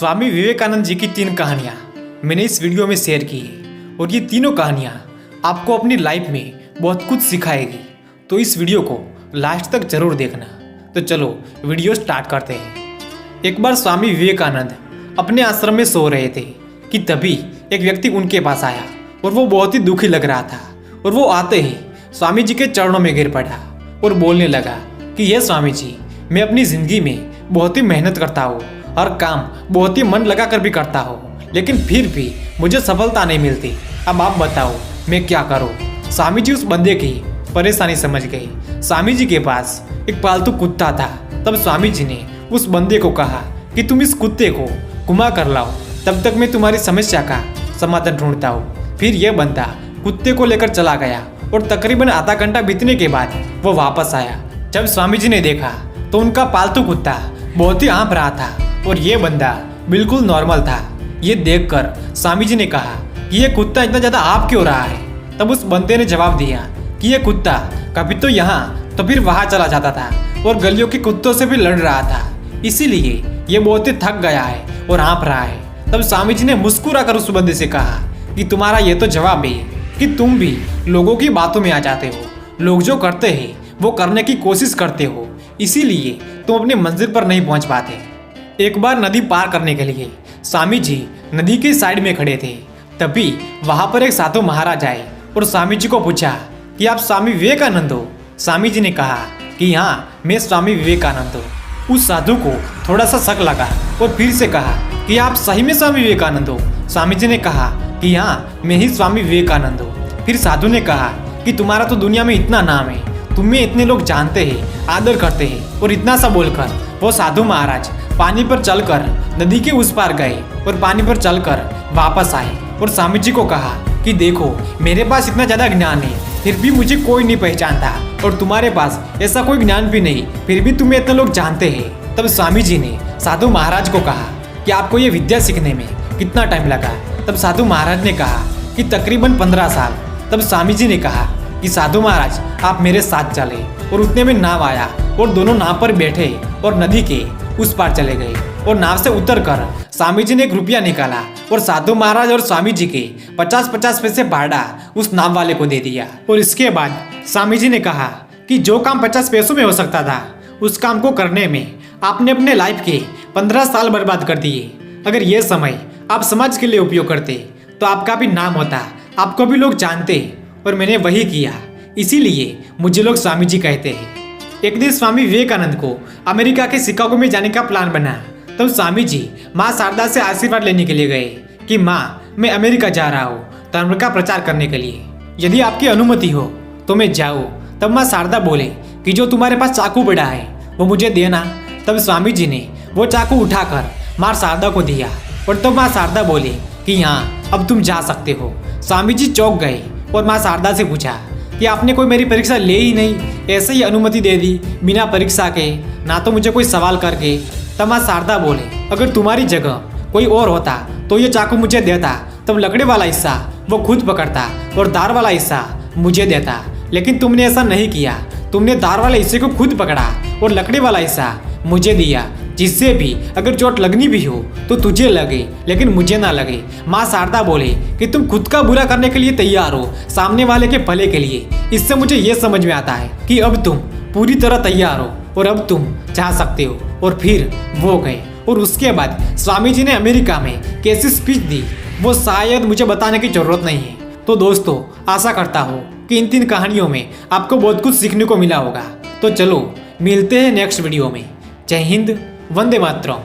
स्वामी विवेकानंद जी की 3 कहानियाँ मैंने इस वीडियो में शेयर की है और ये तीनों कहानियाँ आपको अपनी लाइफ में बहुत कुछ सिखाएगी। तो इस वीडियो को लास्ट तक जरूर देखना। तो चलो वीडियो स्टार्ट करते हैं। एक बार स्वामी विवेकानंद अपने आश्रम में सो रहे थे कि तभी एक व्यक्ति उनके पास आया और वो बहुत ही दुखी लग रहा था। और वो आते ही स्वामी जी के चरणों में गिर पड़ा और बोलने लगा कि ये स्वामी जी, मैं अपनी ज़िंदगी में बहुत ही मेहनत करता हूँ, हर काम बहुत ही मन लगा कर भी करता हूँ, लेकिन फिर भी मुझे सफलता नहीं मिलती। अब आप बताओ मैं क्या करूँ। स्वामी जी उस बंदे की परेशानी समझ गए। स्वामी जी के पास एक पालतू कुत्ता था। तब स्वामी जी ने उस बंदे को कहा कि तुम इस कुत्ते को घुमा कर लाओ, तब तक मैं तुम्हारी समस्या का समाधान ढूंढता हूँ। फिर यह बंदा कुत्ते को लेकर चला गया और तकरीबन आधा घंटा बीतने के बाद वो वापस आया। जब स्वामी जी ने देखा तो उनका पालतू कुत्ता बहुत ही हाँफ रहा था और ये बंदा बिल्कुल नॉर्मल था। ये देखकर स्वामी जी ने कहा कि ये कुत्ता इतना ज़्यादा हाँफ क्यों रहा है। तब उस बंदे ने जवाब दिया कि ये कुत्ता कभी तो यहाँ तो फिर वहाँ चला जाता था और गलियों के कुत्तों से भी लड़ रहा था, इसीलिए ये बहुत ही थक गया है और हाँफ रहा है। तब स्वामी जी ने मुस्कुरा कर उस बंदे से कहा कि तुम्हारा ये तो जवाब है कि तुम भी लोगों की बातों में आ जाते हो। लोग जो करते हैं वो करने की कोशिश करते हो, इसीलिए तुम अपनी मंजिल पर नहीं पहुंच पाते। एक बार नदी पार करने के लिए स्वामी जी नदी के साइड में खड़े थे। तभी वहां पर एक साधु महाराज आए और स्वामी जी को पूछा कि आप स्वामी विवेकानंद हो। स्वामी जी ने कहा कि हाँ, मैं स्वामी विवेकानंद हूँ। उस साधु को थोड़ा सा शक लगा और फिर से कहा कि आप सही में स्वामी विवेकानंद हो। स्वामी जी ने कहा कि हाँ, मैं ही स्वामी विवेकानंद हूँ। फिर साधु ने कहा कि तुम्हारा तो दुनिया में इतना नाम है, तुम्हें इतने लोग जानते हैं, आदर करते हैं। और इतना सा बोलकर वो साधु महाराज पानी पर चलकर नदी के उस पार गए और पानी पर चलकर वापस आए और स्वामी जी को कहा कि देखो, मेरे पास इतना ज़्यादा ज्ञान है, फिर भी मुझे कोई नहीं पहचानता, और तुम्हारे पास ऐसा कोई ज्ञान भी नहीं, फिर भी तुम्हें इतने लोग जानते हैं। तब स्वामी जी ने साधु महाराज को कहा कि आपको ये विद्या सीखने में कितना टाइम लगा। तब साधु महाराज ने कहा कि तकरीबन 15 साल। तब स्वामी जी ने कहा कि साधु महाराज, आप मेरे साथ चले। और उतने में नाव आया और दोनों नाव पर बैठे और नदी के उस पार चले गए। और नाव से उतरकर स्वामी जी ने 1 रुपया निकाला और साधु महाराज और स्वामी जी के 50-50 पैसे भाड़ा उस नाव वाले को दे दिया। और इसके बाद स्वामी जी ने कहा कि जो काम 50 पैसों में हो सकता था, उस काम को करने में आपने अपने लाइफ के 15 साल बर्बाद कर दिए। अगर ये समय आप समाज के लिए उपयोग करते तो आपका भी नाम होता, आपको भी लोग जानते, और मैंने वही किया, इसीलिए मुझे लोग स्वामी जी कहते हैं। एक दिन स्वामी विवेकानंद को अमेरिका के शिकागो में जाने का प्लान बना। तब स्वामी जी माँ शारदा से आशीर्वाद लेने के लिए गए कि माँ, मैं अमेरिका जा रहा हूँ धर्म का प्रचार करने के लिए, यदि आपकी अनुमति हो तो मैं जाऊँ। तब माँ शारदा बोले कि जो तुम्हारे पास चाकू पड़ा है वो मुझे देना। तब स्वामी जी ने वो चाकू उठाकर माँ शारदा को दिया और तब माँ शारदा बोले कि हाँ, अब तुम जा सकते हो। स्वामी जी चौंक गए और माँ शारदा से पूछा कि आपने कोई मेरी परीक्षा ले ही नहीं, ऐसे ही अनुमति दे दी बिना परीक्षा के, ना तो मुझे कोई सवाल करके। तब माँ शारदा बोले, अगर तुम्हारी जगह कोई और होता तो ये चाकू मुझे देता, तब लकड़ी वाला हिस्सा वो खुद पकड़ता और दार वाला हिस्सा मुझे देता, लेकिन तुमने ऐसा नहीं किया। तुमने दार वाले हिस्से को खुद पकड़ा और लकड़ी वाला हिस्सा मुझे दिया, जिससे भी अगर चोट लगनी भी हो तो तुझे लगे लेकिन मुझे ना लगे। माँ शारदा बोले कि तुम खुद का बुरा करने के लिए तैयार हो सामने वाले के भले के लिए। इससे मुझे ये समझ में आता है कि अब तुम पूरी तरह तैयार हो और अब तुम जा सकते हो। और फिर वो गए। और उसके बाद स्वामी जी ने अमेरिका में कैसी स्पीच दी वो शायद मुझे बताने की जरूरत नहीं है। तो दोस्तों, आशा करता हूँ कि इन 3 कहानियों में आपको बहुत कुछ सीखने को मिला होगा। तो चलो मिलते हैं नेक्स्ट वीडियो में। जय हिंद, वंदे मातरम।